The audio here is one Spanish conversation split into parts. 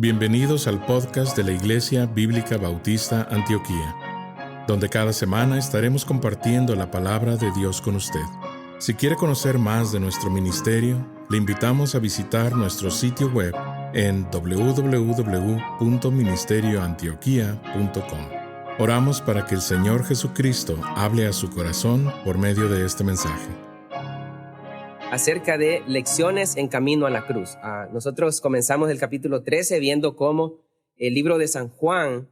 Bienvenidos al podcast de la Iglesia Bíblica Bautista Antioquía, donde cada semana estaremos compartiendo la palabra de Dios con usted. Si quiere conocer más de nuestro ministerio, le invitamos a visitar nuestro sitio web en www.ministerioantioquia.com. Oramos para que el Señor Jesucristo hable a su corazón por medio de este mensaje. Acerca de lecciones en camino a la cruz. Nosotros comenzamos el capítulo 13 viendo cómo el libro de San Juan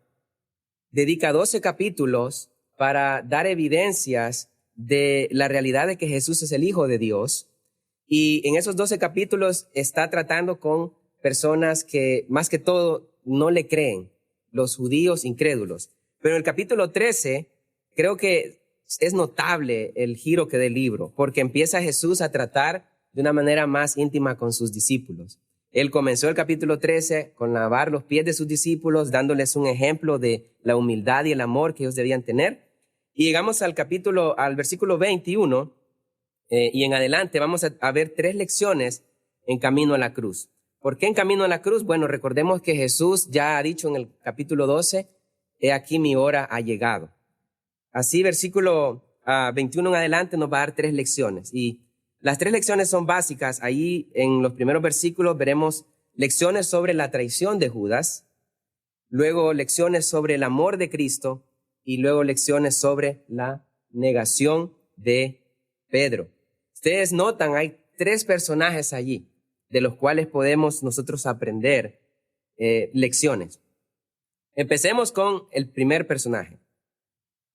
dedica 12 capítulos para dar evidencias de la realidad de que Jesús es el Hijo de Dios. Y en esos 12 capítulos está tratando con personas que más que todo no le creen, los judíos incrédulos. Pero en el capítulo 13 creo que es notable el giro que da el libro, porque empieza Jesús a tratar de una manera más íntima con sus discípulos. Él comenzó el capítulo 13 con lavar los pies de sus discípulos, dándoles un ejemplo de la humildad y el amor que ellos debían tener. Y llegamos al versículo 21, y en adelante vamos a ver 3 lecciones en camino a la cruz. ¿Por qué en camino a la cruz? Bueno, recordemos que Jesús ya ha dicho en el capítulo 12, he aquí mi hora ha llegado. Así, versículo 21 en adelante nos va a dar 3 lecciones. Y las 3 lecciones son básicas. Ahí en los primeros versículos veremos lecciones sobre la traición de Judas, luego lecciones sobre el amor de Cristo y luego lecciones sobre la negación de Pedro. Ustedes notan, hay 3 personajes allí de los cuales podemos nosotros aprender lecciones. Empecemos con el primer personaje.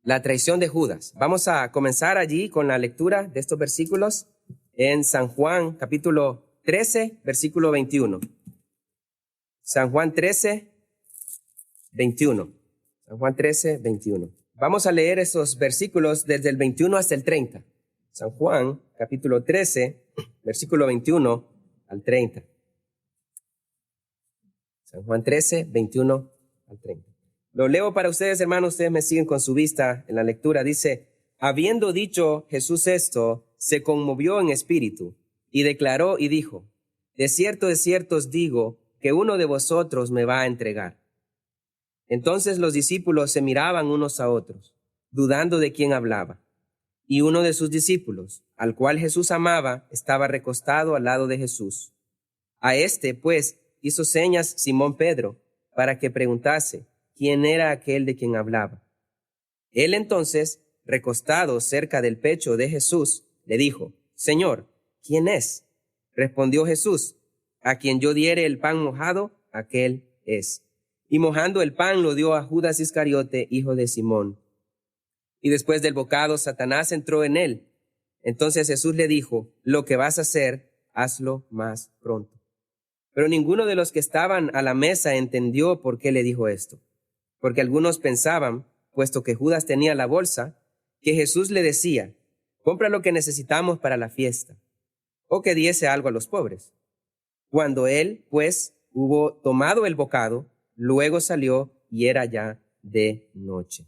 La traición de Judas. Vamos a comenzar allí con la lectura de estos versículos en San Juan, capítulo 13, versículo 21. San Juan 13, 21. San Juan 13, 21. Vamos a leer esos versículos desde el 21 hasta el 30. San Juan, capítulo 13, versículo 21 al 30. San Juan 13, 21 al 30. Lo leo para ustedes, hermanos, ustedes me siguen con su vista en la lectura. Dice, habiendo dicho Jesús esto, se conmovió en espíritu y declaró y dijo, de cierto os digo que uno de vosotros me va a entregar. Entonces los discípulos se miraban unos a otros, dudando de quién hablaba. Y uno de sus discípulos, al cual Jesús amaba, estaba recostado al lado de Jesús. A este, pues, hizo señas Simón Pedro para que preguntase quién era aquel de quien hablaba. Él entonces, recostado cerca del pecho de Jesús, le dijo, Señor, ¿quién es? Respondió Jesús, a quien yo diere el pan mojado, aquel es. Y mojando el pan lo dio a Judas Iscariote, hijo de Simón. Y después del bocado, Satanás entró en él. Entonces Jesús le dijo, lo que vas a hacer, hazlo más pronto. Pero ninguno de los que estaban a la mesa entendió por qué le dijo esto. Porque algunos pensaban, puesto que Judas tenía la bolsa, que Jesús le decía, compra lo que necesitamos para la fiesta, o que diese algo a los pobres. Cuando él, pues, hubo tomado el bocado, luego salió y era ya de noche.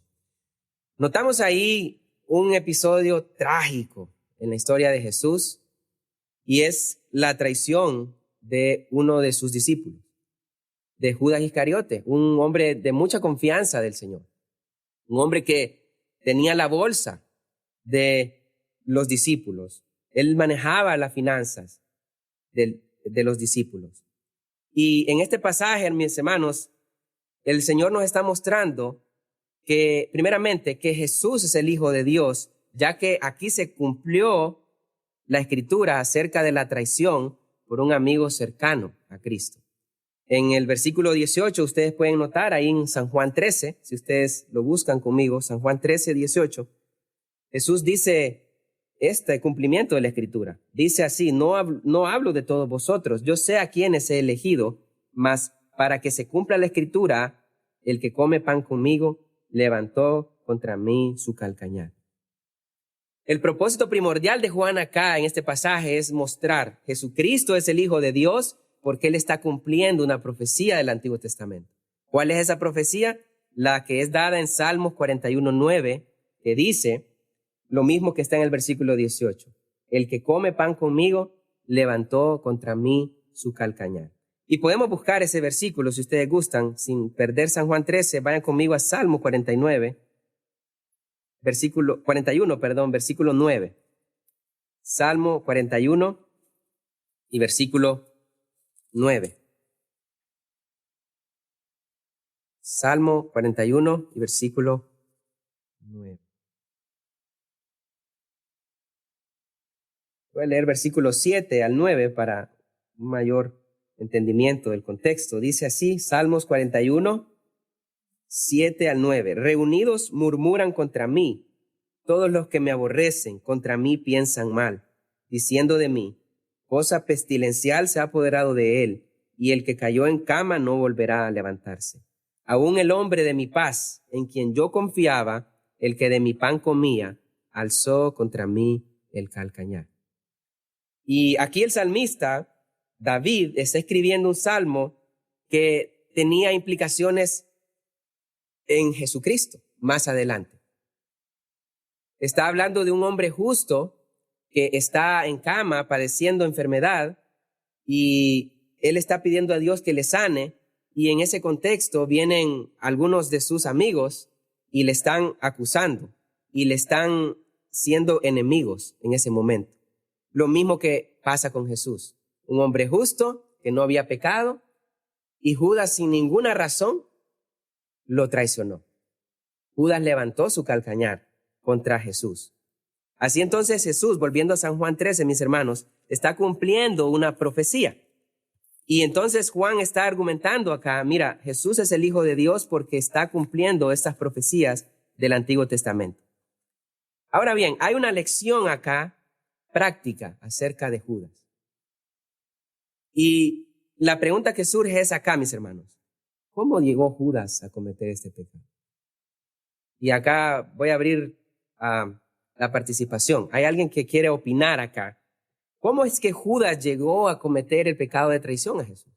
Notamos ahí un episodio trágico en la historia de Jesús, y es la traición de uno de sus discípulos, de Judas Iscariote, un hombre de mucha confianza del Señor, un hombre que tenía la bolsa de los discípulos. Él manejaba las finanzas de los discípulos. Y en este pasaje, mis hermanos, el Señor nos está mostrando que, primeramente, que Jesús es el Hijo de Dios, ya que aquí se cumplió la Escritura acerca de la traición por un amigo cercano a Cristo. En el versículo 18, ustedes pueden notar ahí en San Juan 13, si ustedes lo buscan conmigo, San Juan 13, 18, Jesús dice este cumplimiento de la Escritura. Dice así, no hablo de todos vosotros, yo sé a quienes he elegido, mas para que se cumpla la Escritura, el que come pan conmigo levantó contra mí su calcañar. El propósito primordial de Juan acá en este pasaje es mostrar Jesucristo es el Hijo de Dios, porque Él está cumpliendo una profecía del Antiguo Testamento. ¿Cuál es esa profecía? La que es dada en Salmos 41:9, que dice lo mismo que está en el versículo 18. El que come pan conmigo levantó contra mí su calcañar. Y podemos buscar ese versículo si ustedes gustan, sin perder San Juan 13, vayan conmigo a Salmo 41, versículo 9. Salmo 41 y versículo 9. Salmo 41 y versículo 9. Voy a leer versículos 7 al 9 para un mayor entendimiento del contexto. Dice así, Salmos 41, 7 al 9. Reunidos murmuran contra mí, todos los que me aborrecen, contra mí piensan mal, diciendo de mí, cosa pestilencial se ha apoderado de él, y el que cayó en cama no volverá a levantarse. Aún el hombre de mi paz, en quien yo confiaba, el que de mi pan comía, alzó contra mí el calcañar. Y aquí el salmista, David, está escribiendo un salmo que tenía implicaciones en Jesucristo más adelante. Está hablando de un hombre justo que está en cama padeciendo enfermedad y él está pidiendo a Dios que le sane, y en ese contexto vienen algunos de sus amigos y le están acusando y le están siendo enemigos en ese momento. Lo mismo que pasa con Jesús, un hombre justo que no había pecado, y Judas sin ninguna razón lo traicionó. Judas levantó su calcañar contra Jesús. Así entonces Jesús, volviendo a San Juan 13, mis hermanos, está cumpliendo una profecía. Y entonces Juan está argumentando acá, mira, Jesús es el Hijo de Dios porque está cumpliendo estas profecías del Antiguo Testamento. Ahora bien, hay una lección acá práctica acerca de Judas. Y la pregunta que surge es acá, mis hermanos, ¿cómo llegó Judas a cometer este pecado? Y acá voy a abrir la participación. ¿Hay alguien que quiere opinar acá? ¿Cómo es que Judas llegó a cometer el pecado de traición a Jesús?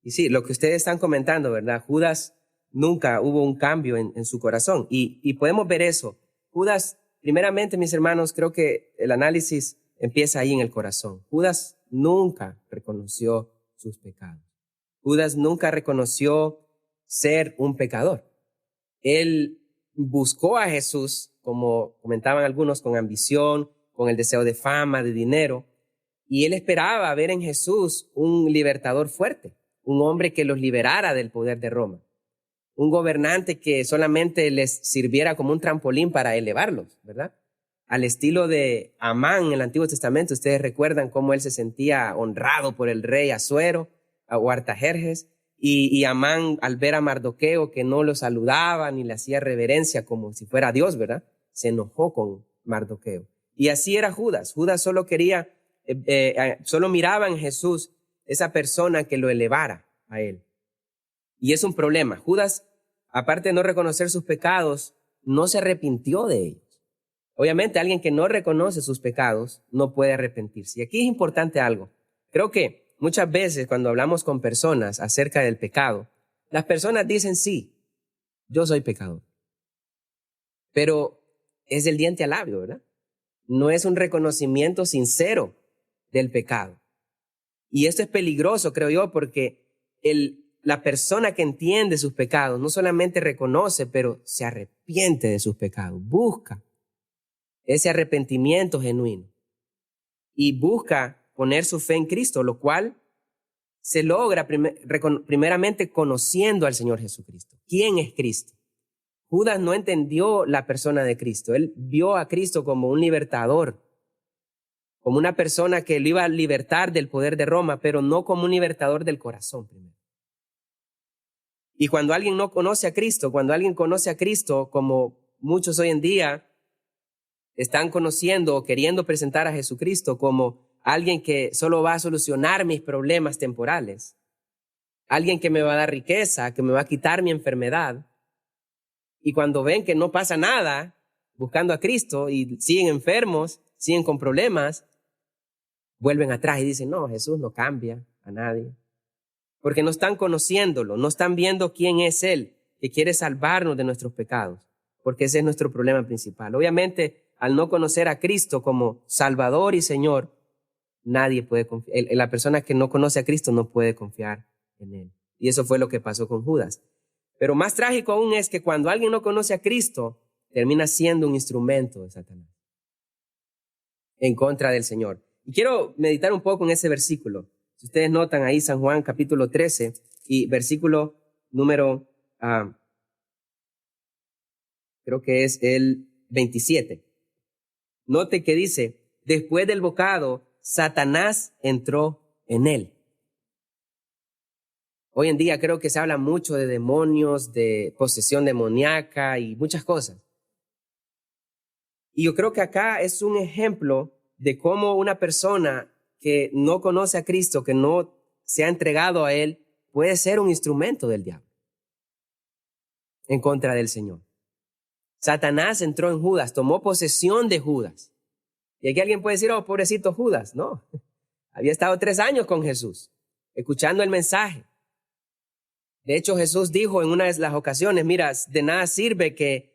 Y sí, lo que ustedes están comentando, ¿verdad? Judas nunca hubo un cambio en su corazón. Y podemos ver eso. Judas, primeramente, mis hermanos, creo que el análisis empieza ahí en el corazón. Judas nunca reconoció sus pecados. Judas nunca reconoció ser un pecador. Él buscó a Jesús, como comentaban algunos, con ambición, con el deseo de fama, de dinero, y él esperaba ver en Jesús un libertador fuerte, un hombre que los liberara del poder de Roma, un gobernante que solamente les sirviera como un trampolín para elevarlos, ¿verdad? Al estilo de Amán en el Antiguo Testamento. Ustedes recuerdan cómo él se sentía honrado por el rey Asuero o Artajerjes, y Amán, al ver a Mardoqueo que no lo saludaba ni le hacía reverencia como si fuera Dios, ¿verdad? Se enojó con Mardoqueo. Y así era Judas. Judas solo quería, solo miraba en Jesús esa persona que lo elevara a él. Y es un problema. Judas, aparte de no reconocer sus pecados, no se arrepintió de ellos. Obviamente, alguien que no reconoce sus pecados no puede arrepentirse. Y aquí es importante algo. Creo que muchas veces cuando hablamos con personas acerca del pecado, las personas dicen, sí, yo soy pecador. Pero es del diente al labio, ¿verdad? No es un reconocimiento sincero del pecado. Y esto es peligroso, creo yo, porque la persona que entiende sus pecados no solamente reconoce, pero se arrepiente de sus pecados. Busca ese arrepentimiento genuino y busca poner su fe en Cristo, lo cual se logra primeramente conociendo al Señor Jesucristo. ¿Quién es Cristo? Judas no entendió la persona de Cristo. Él vio a Cristo como un libertador, como una persona que lo iba a libertar del poder de Roma, pero no como un libertador del corazón primero. Y cuando alguien no conoce a Cristo, cuando alguien conoce a Cristo, como muchos hoy en día están conociendo o queriendo presentar a Jesucristo como alguien que solo va a solucionar mis problemas temporales, alguien que me va a dar riqueza, que me va a quitar mi enfermedad. Y cuando ven que no pasa nada buscando a Cristo y siguen enfermos, siguen con problemas, vuelven atrás y dicen, no, Jesús no cambia a nadie. Porque no están conociéndolo, no están viendo quién es Él, que quiere salvarnos de nuestros pecados, porque ese es nuestro problema principal. Obviamente, al no conocer a Cristo como Salvador y Señor, nadie puede confiar. La persona que no conoce a Cristo no puede confiar en él. Y eso fue lo que pasó con Judas. Pero más trágico aún es que cuando alguien no conoce a Cristo, termina siendo un instrumento de Satanás en contra del Señor. Y quiero meditar un poco en ese versículo. Si ustedes notan ahí, San Juan capítulo 13 y versículo número, creo que es el 27. Note que dice, después del bocado, Satanás entró en él. Hoy en día creo que se habla mucho de demonios, de posesión demoníaca y muchas cosas. Y yo creo que acá es un ejemplo de cómo una persona que no conoce a Cristo, que no se ha entregado a Él, puede ser un instrumento del diablo en contra del Señor. Satanás entró en Judas, tomó posesión de Judas. Y aquí alguien puede decir, oh, pobrecito Judas. No, había estado 3 años con Jesús, escuchando el mensaje. De hecho, Jesús dijo en una de las ocasiones, mira, de nada sirve que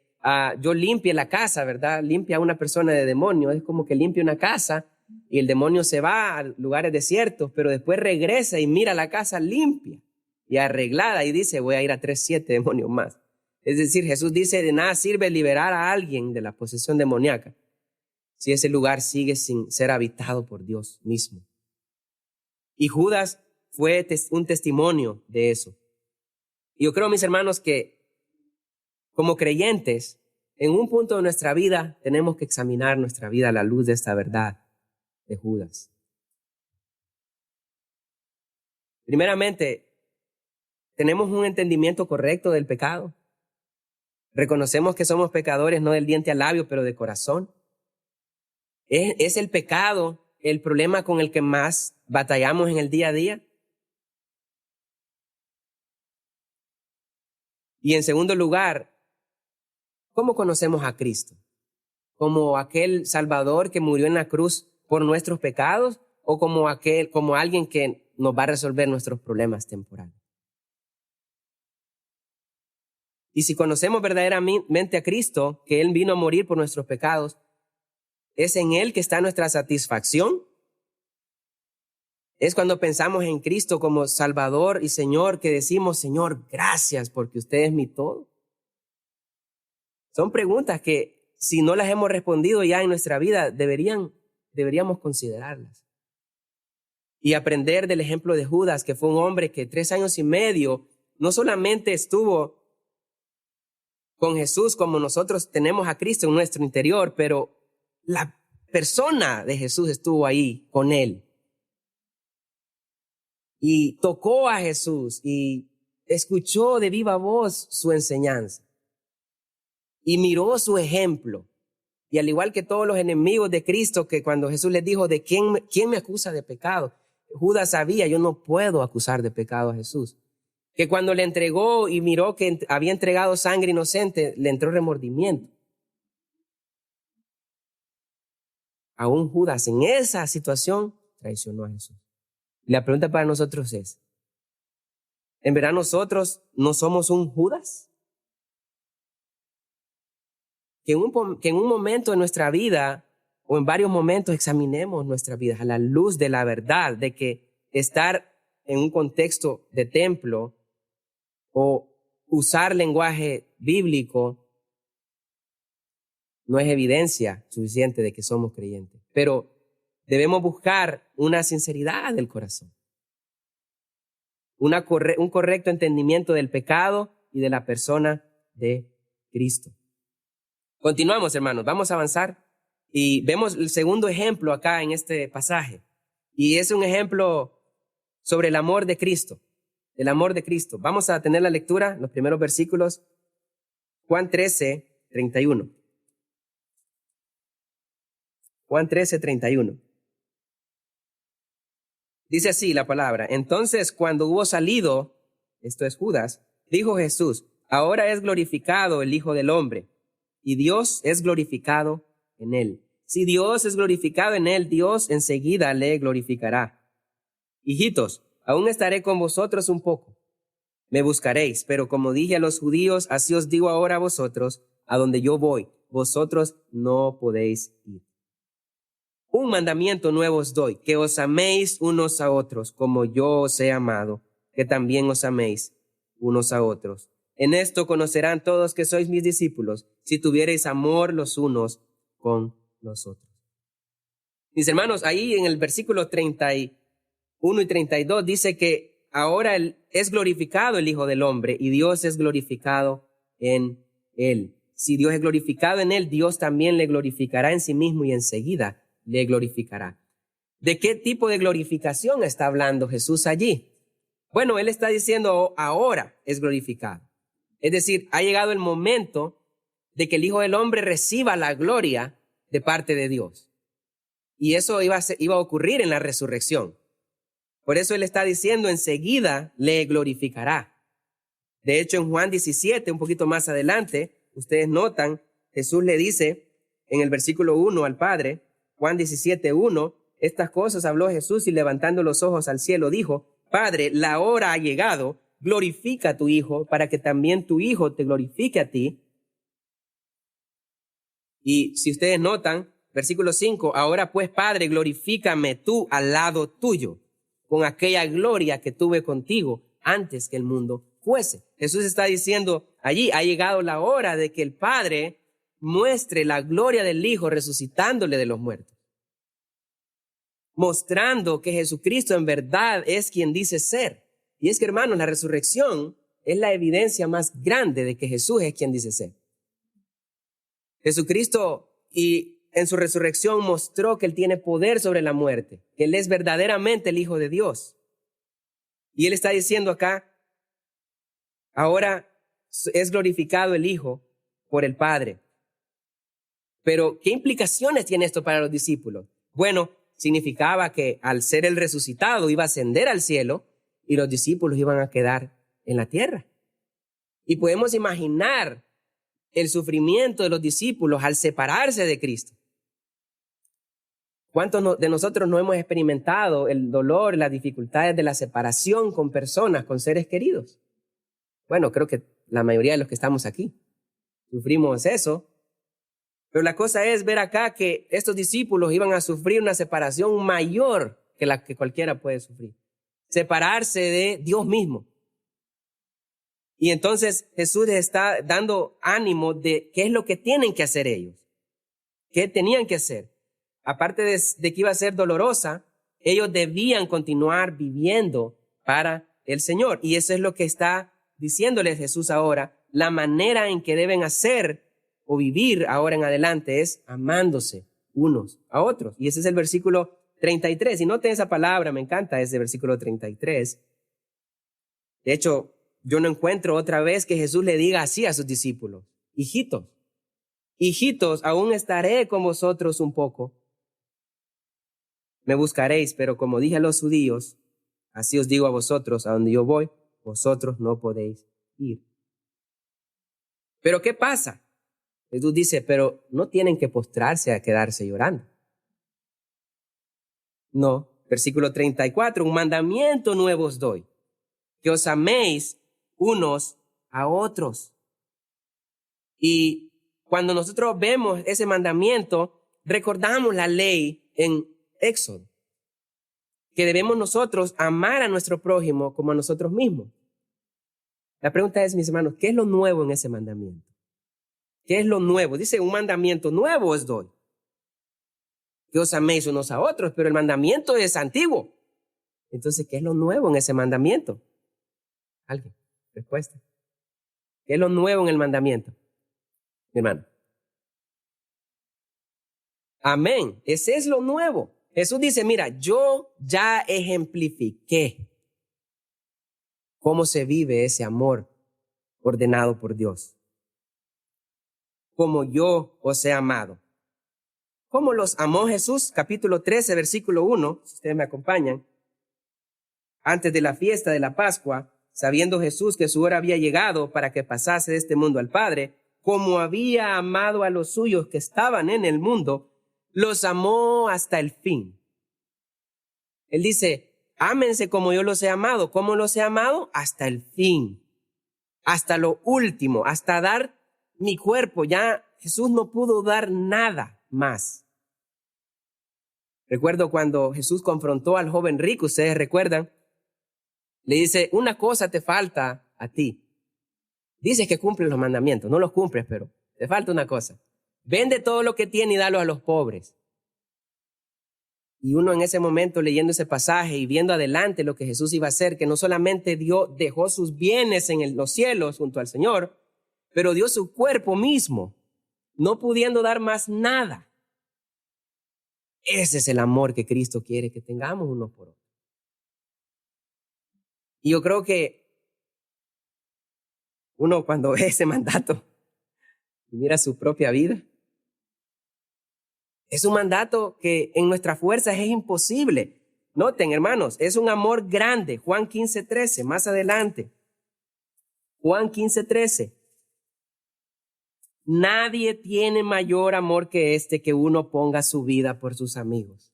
yo limpie la casa, ¿verdad? Limpia a una persona de demonio. Es como que limpia una casa y el demonio se va a lugares desiertos, pero después regresa y mira la casa limpia y arreglada y dice, voy a ir a 7 demonios más. Es decir, Jesús dice, de nada sirve liberar a alguien de la posesión demoníaca si ese lugar sigue sin ser habitado por Dios mismo. Y Judas fue un testimonio de eso. Y yo creo, mis hermanos, que como creyentes, en un punto de nuestra vida tenemos que examinar nuestra vida a la luz de esta verdad de Judas. Primeramente, ¿tenemos un entendimiento correcto del pecado? ¿Reconocemos que somos pecadores no del diente al labio, pero de corazón? ¿Es el pecado el problema con el que más batallamos en el día a día? Y en segundo lugar, ¿cómo conocemos a Cristo? ¿Como aquel Salvador que murió en la cruz por nuestros pecados o como alguien que nos va a resolver nuestros problemas temporales? Y si conocemos verdaderamente a Cristo, que Él vino a morir por nuestros pecados, ¿es en Él que está nuestra satisfacción? Es cuando pensamos en Cristo como Salvador y Señor que decimos, Señor, gracias porque usted es mi todo. Son preguntas que si no las hemos respondido ya en nuestra vida, deberíamos considerarlas. Y aprender del ejemplo de Judas, que fue un hombre que 3 años y medio no solamente estuvo con Jesús como nosotros tenemos a Cristo en nuestro interior, pero la persona de Jesús estuvo ahí con él. Y tocó a Jesús y escuchó de viva voz su enseñanza. Y miró su ejemplo. Y al igual que todos los enemigos de Cristo, que cuando Jesús les dijo, ¿de quién me acusa de pecado? Judas sabía, yo no puedo acusar de pecado a Jesús. Que cuando le entregó y miró que había entregado sangre inocente, le entró remordimiento. Aún Judas en esa situación traicionó a Jesús. La pregunta para nosotros es, ¿en verdad nosotros no somos un Judas? Que en un momento de nuestra vida o en varios momentos examinemos nuestra vida a la luz de la verdad, de que estar en un contexto de templo o usar lenguaje bíblico no es evidencia suficiente de que somos creyentes. Pero debemos buscar una sinceridad del corazón, un correcto entendimiento del pecado y de la persona de Cristo. Continuamos, hermanos, vamos a avanzar y vemos el segundo ejemplo acá en este pasaje. Y es un ejemplo sobre el amor de Cristo, el amor de Cristo. Vamos a tener la lectura, los primeros versículos, Juan 13, 31. Juan 13, 31. Dice así la palabra. Entonces, cuando hubo salido, esto es Judas, dijo Jesús, ahora es glorificado el Hijo del Hombre, y Dios es glorificado en él. Si Dios es glorificado en él, Dios enseguida le glorificará. Hijitos, aún estaré con vosotros un poco. Me buscaréis, pero como dije a los judíos, así os digo ahora a vosotros, a donde yo voy, vosotros no podéis ir. Un mandamiento nuevo os doy, que os améis unos a otros, como yo os he amado. que también os améis unos a otros. En esto conocerán todos que sois mis discípulos, si tuviereis amor los unos con los otros. Mis hermanos, ahí en el versículo 31 y 32 dice que ahora es glorificado el Hijo del Hombre y Dios es glorificado en él. Si Dios es glorificado en él, Dios también le glorificará en sí mismo y enseguida le glorificará. ¿De qué tipo de glorificación está hablando Jesús allí? Bueno, él está diciendo ahora es glorificado. Es decir, ha llegado el momento de que el Hijo del Hombre reciba la gloria de parte de Dios. Y eso iba a ocurrir en la resurrección. Por eso él está diciendo enseguida le glorificará. De hecho, en Juan 17, un poquito más adelante, ustedes notan, Jesús le dice en el versículo 1 al Padre, Juan 17:1, estas cosas habló Jesús y levantando los ojos al cielo dijo, Padre, la hora ha llegado, glorifica a tu Hijo para que también tu Hijo te glorifique a ti. Y si ustedes notan, versículo 5, ahora pues, Padre, glorifícame tú al lado tuyo, con aquella gloria que tuve contigo antes que el mundo fuese. Jesús está diciendo allí, ha llegado la hora de que el Padre muestre la gloria del Hijo resucitándole de los muertos, mostrando que Jesucristo en verdad es quien dice ser. Y es que, hermanos, la resurrección es la evidencia más grande de que Jesús es quien dice ser. Jesucristo y en su resurrección mostró que Él tiene poder sobre la muerte, que Él es verdaderamente el Hijo de Dios. Y Él está diciendo acá, ahora es glorificado el Hijo por el Padre. Pero, ¿qué implicaciones tiene esto para los discípulos? Bueno, significaba que al ser el resucitado iba a ascender al cielo y los discípulos iban a quedar en la tierra. Y podemos imaginar el sufrimiento de los discípulos al separarse de Cristo. ¿Cuántos de nosotros no hemos experimentado el dolor, las dificultades de la separación con personas, con seres queridos? Bueno, creo que la mayoría de los que estamos aquí sufrimos eso. Pero la cosa es ver acá que estos discípulos iban a sufrir una separación mayor que la que cualquiera puede sufrir. Separarse de Dios mismo. Y entonces Jesús les está dando ánimo de qué es lo que tienen que hacer ellos. ¿Qué tenían que hacer? Aparte de que iba a ser dolorosa, ellos debían continuar viviendo para el Señor. Y eso es lo que está diciéndoles Jesús ahora. La manera en que deben hacer o vivir ahora en adelante es amándose unos a otros. Y ese es el versículo 33. Y noten esa palabra, me encanta ese versículo 33. De hecho, yo no encuentro otra vez que Jesús le diga así a sus discípulos. Hijitos, aún estaré con vosotros un poco. Me buscaréis, pero como dije a los judíos, así os digo a vosotros, a donde yo voy, vosotros no podéis ir. Pero ¿qué pasa? Jesús dice, pero no tienen que postrarse a quedarse llorando. No, versículo 34, un mandamiento nuevo os doy, que os améis unos a otros. Y cuando nosotros vemos ese mandamiento, recordamos la ley en Éxodo, que debemos nosotros amar a nuestro prójimo como a nosotros mismos. La pregunta es, mis hermanos, ¿qué es lo nuevo en ese mandamiento? ¿Qué es lo nuevo? Dice, un mandamiento nuevo os doy, que os améis unos a otros, pero el mandamiento es antiguo. Entonces, ¿qué es lo nuevo en ese mandamiento? ¿Alguien? Respuesta. ¿Qué es lo nuevo en el mandamiento? Mi hermano. Amén. Ese es lo nuevo. Jesús dice, mira, yo ya ejemplifiqué cómo se vive ese amor ordenado por Dios. Como yo os he amado. ¿Cómo los amó Jesús? Capítulo 13, versículo 1, si ustedes me acompañan. Antes de la fiesta de la Pascua, sabiendo Jesús que su hora había llegado para que pasase de este mundo al Padre, como había amado a los suyos que estaban en el mundo, los amó hasta el fin. Él dice, ámense como yo los he amado. ¿Cómo los he amado? Hasta el fin. Hasta lo último, hasta dar mi cuerpo. Ya Jesús no pudo dar nada más. Recuerdo cuando Jesús confrontó al joven rico, ustedes recuerdan, Le dice, una cosa te falta a ti. Dices que cumples los mandamientos, no los cumples, pero te falta una cosa. Vende todo lo que tiene y dalo a los pobres. Y uno en ese momento leyendo ese pasaje y viendo adelante lo que Jesús iba a hacer, que no solamente dejó sus bienes en los cielos junto al Señor, pero dio su cuerpo mismo, no pudiendo dar más nada. Ese es el amor que Cristo quiere que tengamos uno por otro. Y yo creo que uno cuando ve ese mandato y mira su propia vida, es un mandato que en nuestras fuerzas es imposible. Noten, hermanos, es un amor grande. Juan 15:13, más adelante. Juan 15:13. Nadie tiene mayor amor que este, que uno ponga su vida por sus amigos.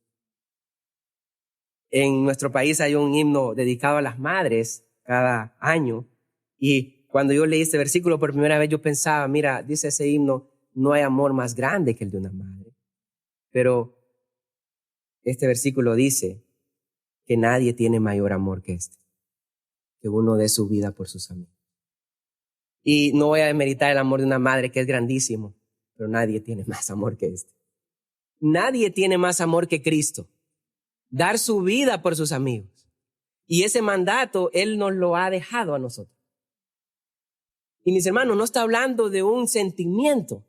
En nuestro país hay un himno dedicado a las madres cada año. Y cuando yo leí este versículo por primera vez, yo pensaba, mira, dice ese himno, no hay amor más grande que el de una madre. Pero este versículo dice que nadie tiene mayor amor que este, que uno dé su vida por sus amigos. Y no voy a demeritar el amor de una madre, que es grandísimo, pero nadie tiene más amor que este. Nadie tiene más amor que Cristo. Dar su vida por sus amigos. Y ese mandato Él nos lo ha dejado a nosotros. Y mis hermanos, no está hablando de un sentimiento.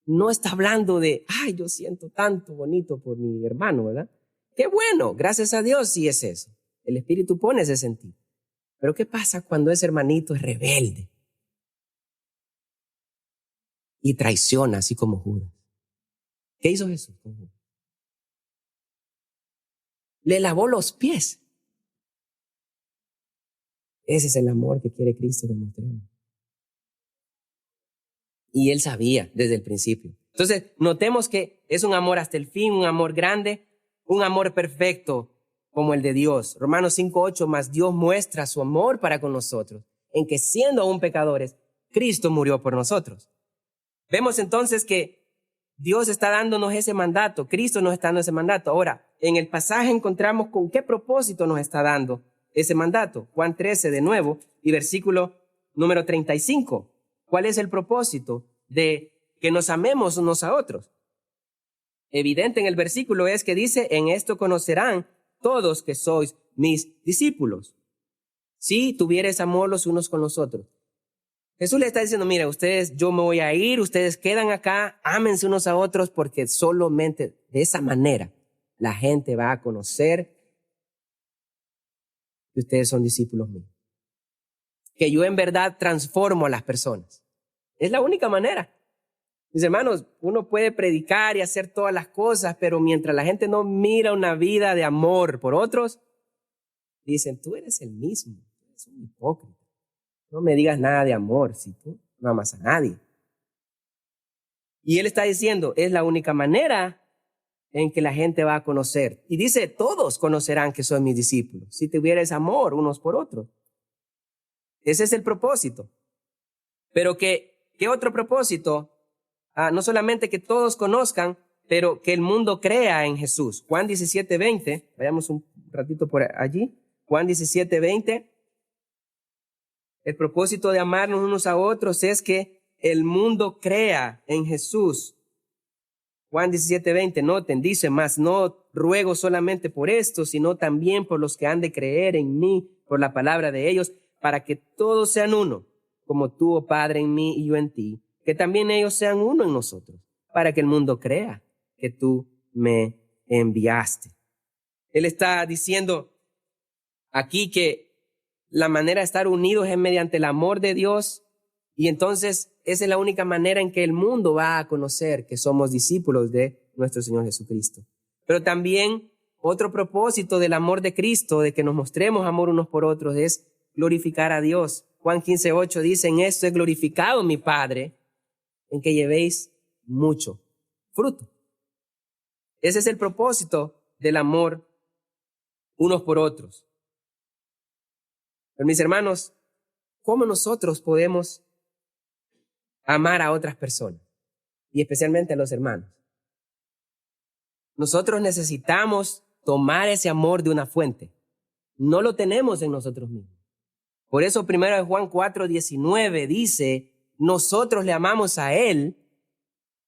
No está hablando de, ay, yo siento tanto bonito por mi hermano, ¿verdad? Qué bueno, gracias a Dios sí es eso. El Espíritu pone ese sentido. Pero ¿qué pasa cuando ese hermanito es rebelde? Y traiciona, así como Judas. ¿Qué hizo Jesús con Judas? Le lavó los pies. Ese es el amor que quiere Cristo que mostremos. Y Él sabía desde el principio. Entonces, notemos que es un amor hasta el fin, un amor grande, un amor perfecto como el de Dios. Romanos 5:8, más Dios muestra su amor para con nosotros, en que siendo aún pecadores, Cristo murió por nosotros. Vemos entonces que Dios está dándonos ese mandato, Cristo nos está dando ese mandato. Ahora, en el pasaje encontramos con qué propósito nos está dando ese mandato. Juan 13 de nuevo y versículo número 35. ¿Cuál es el propósito de que nos amemos unos a otros? Evidente en el versículo es que dice, en esto conocerán todos que sois mis discípulos, si tuviereis amor los unos con los otros. Jesús le está diciendo, mira, ustedes, yo me voy a ir, ustedes quedan acá, ámense unos a otros, porque solamente de esa manera la gente va a conocer que ustedes son discípulos míos. Que yo en verdad transformo a las personas. Es la única manera. Mis hermanos, uno puede predicar y hacer todas las cosas, pero mientras la gente no mira una vida de amor por otros, dicen, tú eres el mismo, tú eres un hipócrita. No me digas nada de amor si tú no amas a nadie. Y Él está diciendo, es la única manera en que la gente va a conocer. Y dice, todos conocerán que son mis discípulos, si tuvieres amor unos por otros. Ese es el propósito. Pero ¿qué otro propósito? No solamente que todos conozcan, pero que el mundo crea en Jesús. Juan 17:20, vayamos un ratito por allí. Juan 17:20. El propósito de amarnos unos a otros es que el mundo crea en Jesús. Juan 17:20, noten, dice, mas no ruego solamente por esto, sino también por los que han de creer en mí, por la palabra de ellos, para que todos sean uno, como tú, oh Padre, en mí y yo en ti, que también ellos sean uno en nosotros, para que el mundo crea que tú me enviaste. Él está diciendo aquí que la manera de estar unidos es mediante el amor de Dios, y entonces esa es la única manera en que el mundo va a conocer que somos discípulos de nuestro Señor Jesucristo. Pero también otro propósito del amor de Cristo, de que nos mostremos amor unos por otros, es glorificar a Dios. Juan 15:8 dice, en esto he glorificado mi Padre, en que llevéis mucho fruto. Ese es el propósito del amor unos por otros. Pero mis hermanos, ¿cómo nosotros podemos amar a otras personas? Y especialmente a los hermanos. Nosotros necesitamos tomar ese amor de una fuente. no lo tenemos en nosotros mismos. Por eso 1 Juan 4:19 dice, nosotros le amamos a Él.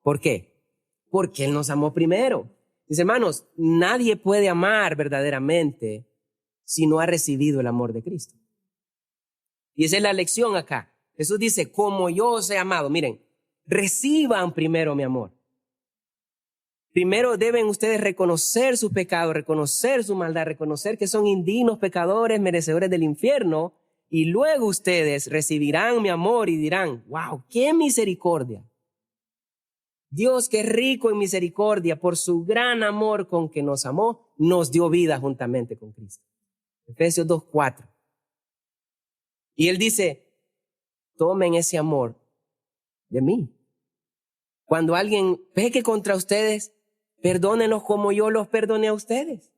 ¿Por qué? Porque Él nos amó primero. Mis hermanos, nadie puede amar verdaderamente si no ha recibido el amor de Cristo. Y esa es la lección acá. Jesús dice, como yo os he amado. Miren, reciban primero mi amor. Primero deben ustedes reconocer su pecado, reconocer su maldad, reconocer que son indignos pecadores, merecedores del infierno. Y luego ustedes recibirán mi amor y dirán, wow, qué misericordia. Dios, que es rico en misericordia, por su gran amor con que nos amó, nos dio vida juntamente con Cristo. Efesios 2:4. Y Él dice, tomen ese amor de mí. Cuando alguien peque contra ustedes, perdónenlos como yo los perdoné a ustedes.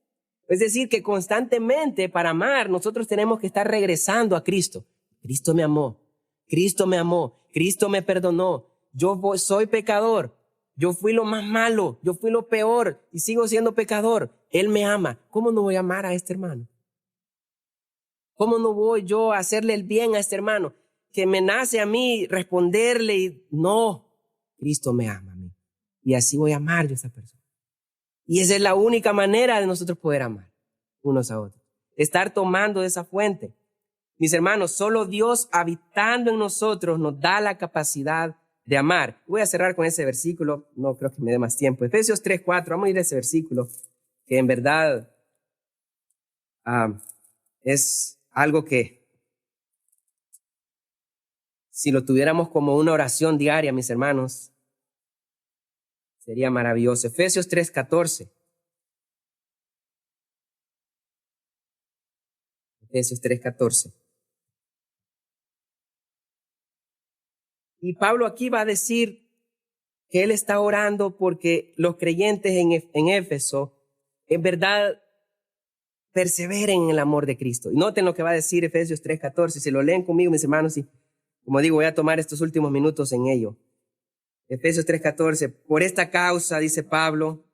Es decir, que constantemente para amar nosotros tenemos que estar regresando a Cristo. Cristo me amó, Cristo me amó, Cristo me perdonó. Yo soy pecador, yo fui lo más malo, yo fui lo peor y sigo siendo pecador. Él me ama. ¿Cómo no voy a amar a este hermano? ¿Cómo no voy yo a hacerle el bien a este hermano? Que me nace a mí responderle y no, Cristo me ama a mí. Y así voy a amar yo a esa persona. Y esa es la única manera de nosotros poder amar unos a otros. Estar tomando de esa fuente. Mis hermanos, solo Dios habitando en nosotros nos da la capacidad de amar. Voy a cerrar con ese versículo. No creo que me dé más tiempo. Efesios 3:4. Vamos a ir a ese versículo que en verdad es algo que si lo tuviéramos como una oración diaria, mis hermanos, sería maravilloso. Efesios 3:14. Efesios 3:14. Y Pablo aquí va a decir que él está orando porque los creyentes en Éfeso en verdad perseveren en el amor de Cristo. Y noten lo que va a decir Efesios 3:14. Si lo leen conmigo, mis hermanos, y como digo, voy a tomar estos últimos minutos en ello. Efesios 3:14, por esta causa, dice Pablo,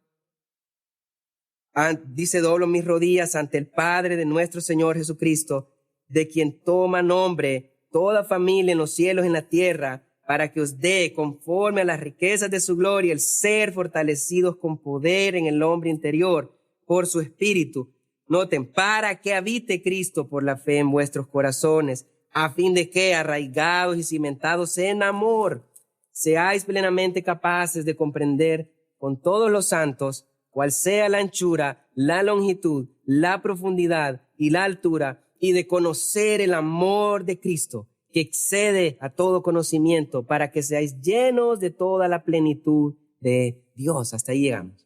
dice, doblo mis rodillas ante el Padre de nuestro Señor Jesucristo, de quien toma nombre toda familia en los cielos y en la tierra, para que os dé, conforme a las riquezas de su gloria, el ser fortalecidos con poder en el hombre interior, por su Espíritu. Noten, para que habite Cristo por la fe en vuestros corazones, a fin de que, arraigados y cimentados en amor, seáis plenamente capaces de comprender con todos los santos cuál sea la anchura, la longitud, la profundidad y la altura, y de conocer el amor de Cristo, que excede a todo conocimiento, para que seáis llenos de toda la plenitud de Dios. Hasta ahí llegamos.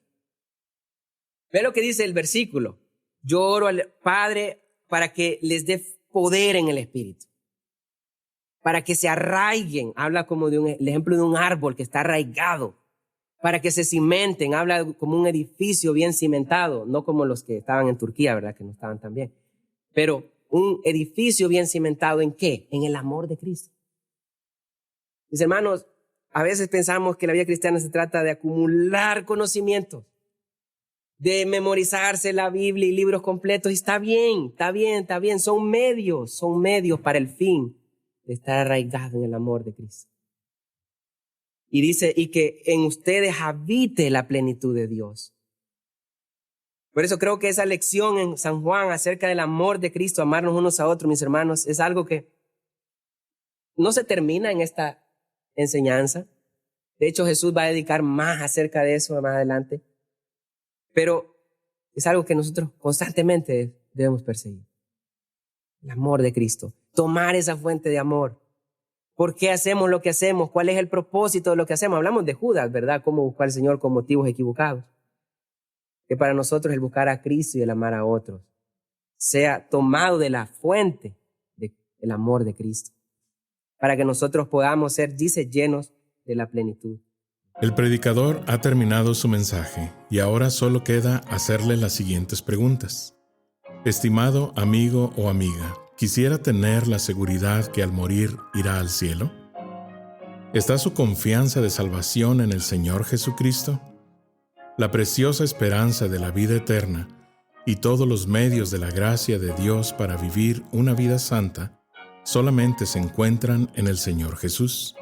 Ve lo que dice el versículo. Yo oro al Padre para que les dé poder en el Espíritu, para que se arraiguen. Habla como el ejemplo de un árbol que está arraigado, para que se cimenten. Habla como un edificio bien cimentado, no como los que estaban en Turquía, ¿verdad? Que no estaban tan bien. Pero un edificio bien cimentado, ¿en qué? En el amor de Cristo. Mis hermanos, a veces pensamos que la vida cristiana se trata de acumular conocimientos, de memorizarse la Biblia y libros completos. Y está bien, está bien, está bien. Son medios para el fin de estar arraigado en el amor de Cristo. Y dice, y que en ustedes habite la plenitud de Dios. Por eso creo que esa lección en San Juan acerca del amor de Cristo, amarnos unos a otros, mis hermanos, es algo que no se termina en esta enseñanza. De hecho, Jesús va a dedicar más acerca de eso más adelante. Pero es algo que nosotros constantemente debemos perseguir. El amor de Cristo. Tomar esa fuente de amor. ¿Por qué hacemos lo que hacemos? ¿Cuál es el propósito de lo que hacemos? Hablamos de Judas, ¿verdad? Cómo buscar al Señor con motivos equivocados. Que para nosotros el buscar a Cristo y el amar a otros sea tomado de la fuente del amor de Cristo. Para que nosotros podamos ser, dice, llenos de la plenitud. El predicador ha terminado su mensaje y ahora solo queda hacerle las siguientes preguntas. Estimado amigo o amiga, ¿quisiera tener la seguridad que al morir irá al cielo? ¿Está su confianza de salvación en el Señor Jesucristo? La preciosa esperanza de la vida eterna y todos los medios de la gracia de Dios para vivir una vida santa solamente se encuentran en el Señor Jesús.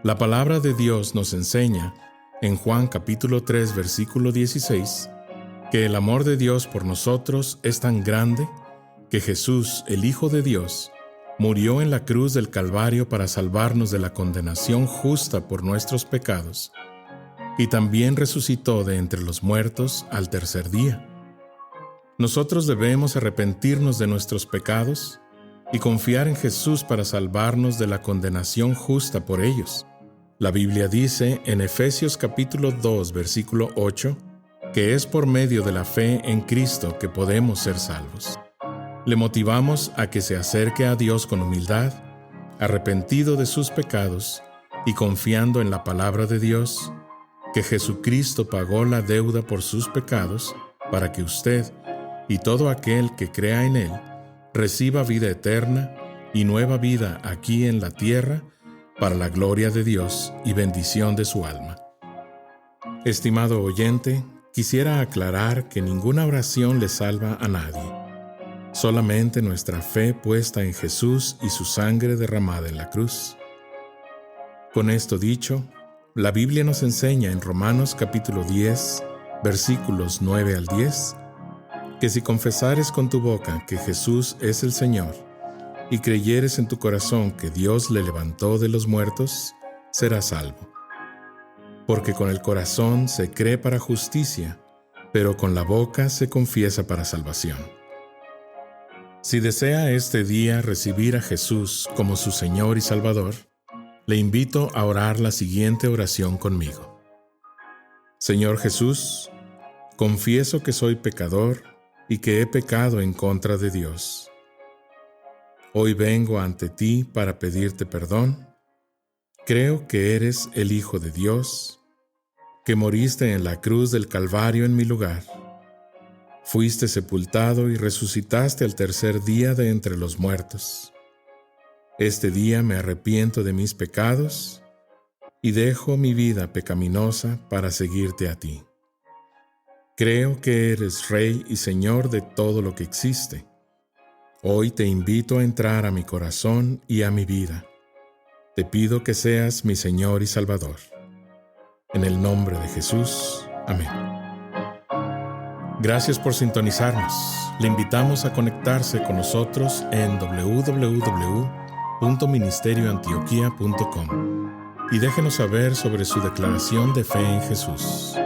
La palabra de Dios nos enseña, en Juan capítulo 3, versículo 16, que el amor de Dios por nosotros es tan grande que Jesús, el Hijo de Dios, murió en la cruz del Calvario para salvarnos de la condenación justa por nuestros pecados, y también resucitó de entre los muertos al tercer día. Nosotros debemos arrepentirnos de nuestros pecados y confiar en Jesús para salvarnos de la condenación justa por ellos. La Biblia dice en Efesios capítulo 2, versículo 8, que es por medio de la fe en Cristo que podemos ser salvos. Le motivamos a que se acerque a Dios con humildad, arrepentido de sus pecados y confiando en la palabra de Dios, que Jesucristo pagó la deuda por sus pecados para que usted y todo aquel que crea en Él reciba vida eterna y nueva vida aquí en la tierra para la gloria de Dios y bendición de su alma. Estimado oyente, quisiera aclarar que ninguna oración le salva a nadie. Solamente nuestra fe puesta en Jesús y su sangre derramada en la cruz. Con esto dicho, la Biblia nos enseña en Romanos capítulo 10, versículos 9 al 10, que si confesares con tu boca que Jesús es el Señor, y creyeres en tu corazón que Dios le levantó de los muertos, serás salvo. Porque con el corazón se cree para justicia, pero con la boca se confiesa para salvación. Si desea este día recibir a Jesús como su Señor y Salvador, le invito a orar la siguiente oración conmigo. Señor Jesús, confieso que soy pecador y que he pecado en contra de Dios. Hoy vengo ante ti para pedirte perdón. Creo que eres el Hijo de Dios, que moriste en la cruz del Calvario en mi lugar. Fuiste sepultado y resucitaste al tercer día de entre los muertos. Este día me arrepiento de mis pecados y dejo mi vida pecaminosa para seguirte a ti. Creo que eres Rey y Señor de todo lo que existe. Hoy te invito a entrar a mi corazón y a mi vida. Te pido que seas mi Señor y Salvador. En el nombre de Jesús. Amén. Gracias por sintonizarnos. Le invitamos a conectarse con nosotros en www.ministerioantioquia.com y déjenos saber sobre su declaración de fe en Jesús.